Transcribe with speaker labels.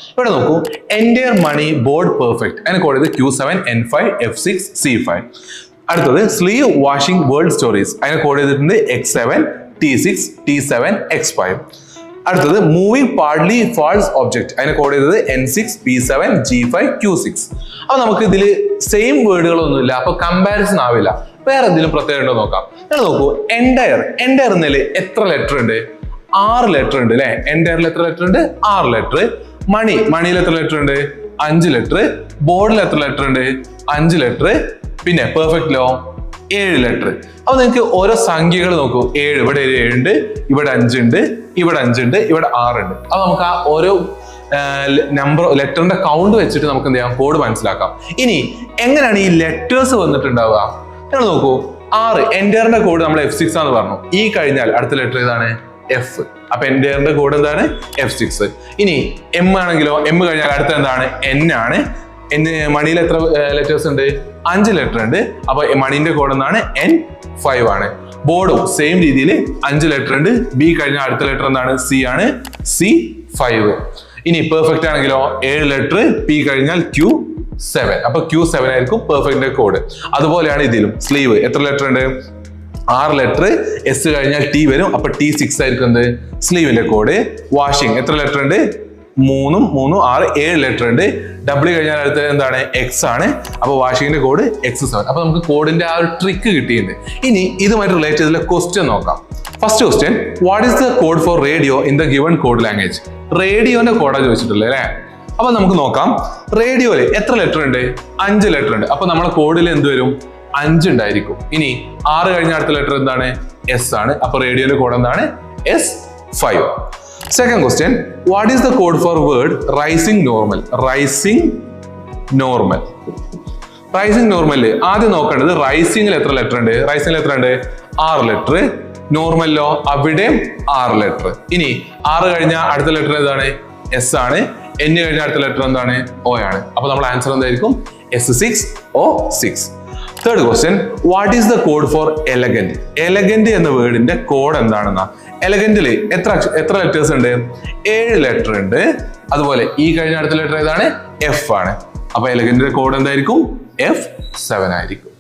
Speaker 1: ഇവിടെ നോക്കൂ, എൻറ്റയർ മണി board perfect, അതിന് കോഡ് ചെയ്ത് Q7 N5 F6 C5. അടുത്തത് സ്ലീവ് വാഷിംഗ് വേൾഡ് സ്റ്റോറീസ്, അതിന് കോഡ് ചെയ്തിട്ടുണ്ട് X7 T6 T7 X5. അടുത്തത് മൂവിംഗ് പാർട്ട്ലി ഫാൾസ് ഒബ്ജക്ട്, അതിന് കോഡ് ചെയ്തത് N6 P7 G5 Q6. അപ്പൊ നമുക്ക് ഇതിൽ സെയിം വേർഡുകളൊന്നുമില്ല, അപ്പൊ കമ്പാരിസൺ ആവില്ല. വേറെ എന്തെങ്കിലും പ്രത്യേകം ഉണ്ടോ നോക്കാം. നിങ്ങൾ നോക്കൂ, എൻറ്റയർ എന്നതിൽ എത്ര ലെറ്റർ ഉണ്ട്? 6 ലെറ്റർ ഉണ്ട് അല്ലെ. എൻറ്റയറിൽ എത്ര ലെറ്റർ ഉണ്ട്? 6 ലെറ്റർ. മണിയിൽ എത്ര ലെറ്റർ ഉണ്ട്? 5 ലെറ്റർ. ബോർഡിൽ എത്ര ലെറ്റർ ഉണ്ട്? 5 ലെറ്റർ. പിന്നെ പെർഫെക്റ്റിലോ 7 ലെറ്റർ. അപ്പൊ നിങ്ങൾക്ക് ഓരോ സംഖ്യകൾ നോക്കൂ. 7 ഇവിടെ 7 ഉണ്ട്, ഇവിടെ 5 ഉണ്ട്, ഇവിടെ 5 ഉണ്ട്, ഇവിടെ 6 ഉണ്ട്. അപ്പൊ നമുക്ക് ആ ഓരോ നമ്പർ ലെറ്ററിന്റെ കൗണ്ട് വെച്ചിട്ട് നമുക്ക് എന്ത് ചെയ്യാം? കോഡ് മനസ്സിലാക്കാം. ഇനി എങ്ങനെയാണ് ഈ ലെറ്റേഴ്സ് വന്നിട്ടുണ്ടാവുക? നിങ്ങൾ നോക്കൂ, 6 എൻറ്റയറിന്റെ കോഡ് നമ്മൾ F6 ആണെന്ന് പറഞ്ഞു. ഈ കഴിഞ്ഞാൽ അടുത്ത ലെറ്റർ ഏതാണ്? F. അപ്പൊ എൻറ്റയറിന്റെ കോഡ് എന്താണ്? F6. ഇനി M ആണെങ്കിലോ, M കഴിഞ്ഞാൽ അടുത്ത എന്താണ്? N ആണ്. മണിയിൽ എത്ര ലെറ്റേഴ്സ് ഉണ്ട്? 5 ലെറ്റർ ഉണ്ട്. അപ്പൊ മണിന്റെ കോഡ് എന്താണ്? N5 ആണ്. ബോർഡും സെയിം രീതിയിൽ 5 ലെറ്റർ ഉണ്ട്. B കഴിഞ്ഞാൽ അടുത്ത ലെറ്റർ എന്താണ്? C ആണ്. C5. ഇനി പെർഫെക്റ്റ് ആണെങ്കിലോ 7 ലെറ്റർ. P കഴിഞ്ഞാൽ Q7. അപ്പൊ Q7 ആയിരിക്കും പെർഫെക്റ്റിന്റെ കോഡ്. അതുപോലെയാണ് ഇതിലും. സ്ലീവ് എത്ര ലെറ്റർ ഉണ്ട്? 6 ലെറ്റർ. S കഴിഞ്ഞാൽ T വരും. അപ്പൊ T6 ആയിരിക്കും എന്ത്? സ്ലീവിന്റെ കോഡ്. വാഷിംഗ് എത്ര ലെറ്റർ ഉണ്ട്? 3 3 6 7 ലെറ്റർ ഉണ്ട്. W കഴിഞ്ഞാൽ അടുത്ത എന്താണ്? X ആണ്. അപ്പൊ വാഷിംഗിന്റെ കോഡ് X7. അപ്പൊ നമുക്ക് കോഡിന്റെ ആ ഒരു ട്രിക്ക് കിട്ടിയിട്ടുണ്ട്. ഇനി ഇതുമായിട്ട് റിലേറ്റ് ചെയ്തുള്ള ക്വസ്റ്റ്യൻ നോക്കാം. First question, what is the code for radio in the given code language? റേഡിയോന്റെ കോഡാ ചോദിച്ചിട്ടുള്ളത് അല്ലെ. അപ്പൊ നമുക്ക് നോക്കാം. റേഡിയോയില് എത്ര ലെറ്റർ ഉണ്ട്? 5 ലെറ്റർ ഉണ്ട്. അപ്പൊ നമ്മുടെ കോഡിൽ എന്ത് വരും? 5 ഉണ്ടായിരിക്കും. ഇനി 6 കഴിഞ്ഞ അടുത്ത ലെറ്റർ എന്താണ്? S ആണ്. അപ്പൊ റേഡിയോയിലെ കോഡ് എന്താണ്? S5. Second question, what is the code for word rising normal? Rising normal ആദ്യം നോക്കേണ്ടത് റൈസിംഗിൽ എത്ര ലെറ്റർ ഉണ്ട്? റൈസിംഗിൽ എത്ര ഉണ്ട്? 6 ലെറ്റർ. നോർമലിലോ അവിടെയും 6 ലെറ്റർ. ഇനി 6 കഴിഞ്ഞ അടുത്ത ലെറ്റർ ഏതാണ്? S ആണ്. N കഴിഞ്ഞ അടുത്ത ലെറ്റർ എന്താണ്? O ആണ്. അപ്പൊ നമ്മുടെ ആൻസർ എന്തായിരിക്കും? S6 O6. Third question, what is the code for elegant? Elegant എന്ന വേർഡിന്റെ കോഡ് എന്താണെന്നാ? എലഗന്റിൽ എത്ര ലെറ്റേഴ്സ് ഉണ്ട്? 7 ലെറ്റർ ഉണ്ട്. അതുപോലെ ഈ കഴിഞ്ഞ അടുത്ത ലെറ്റർ ഏതാണ്? F ആണ്. അപ്പൊ എലഗന്റിന്റെ കോഡ് എന്തായിരിക്കും? F7 ആയിരിക്കും.